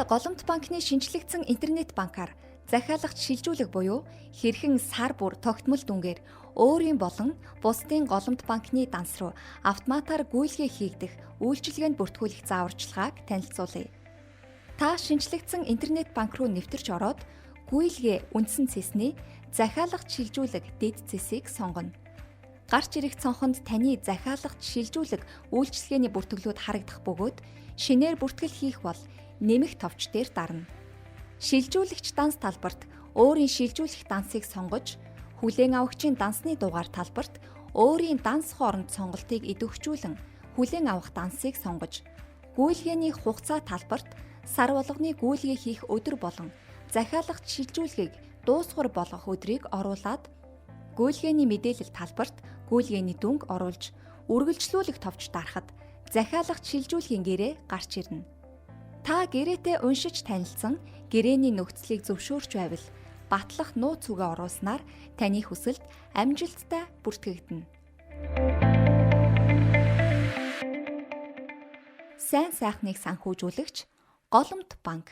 Голомт банкны шинжлэгдсэн интернет банкар захиалагч шилжүүлэг буюу хэрхэн сар бүр тогтмол дүнгээр өөрийн болон бусдын голомт банкны данс руу автоматар гүйлгээ хийгдэх үйлчилгээнд бүртгүүлэх зааварчилгааг танилцуулъя. Та шинжлэгдсэн интернет банк руу нэвтэрч ороод гүйлгээ үндсэн цэсний захиалагч шилжүүлэг дэд цэсийг сонгоно. Гарч ирэх цонхонд таны захиалагч шилжүүлэг үйлчилгээний бүртгэлүүд харагдах бөгөөд шинээр бүртгэл хийх бол нэмэх товч дээр дарна. Шилжүүлэгч данс талбарт өөрийн шилжүүлэх дансыг сонгож, хүлээн авагчийн дансны дугаар талбарт өөрийн данс хооронд сонголтыг идэвхжүүлэн хүлээн авах дансыг сонгож, гүйлгээний хугацаа талбарт сар болгоны гүйлгээ хийх өдөр болон захиалагч шилжүүлгийг дуусгар болгох өдрийг оруулаад, гүйлгээний мэдээлэл талбарт гүйлгээний дүнг оруулж, үргэлжлүүлэх товч дарахад захиалагч шилжүүлгийн гэрээ гарч ирнэ. Та гэрээтэй уншиж танилцсан гэрээний нөхцөлийг зөвшөөрч байвал батлах нууц үгээ оруулснаар таны хүсэлт амжилттай бүртгэгдэнэ. Сайн сайхныг санхүүжүүлэгч Голомт банк.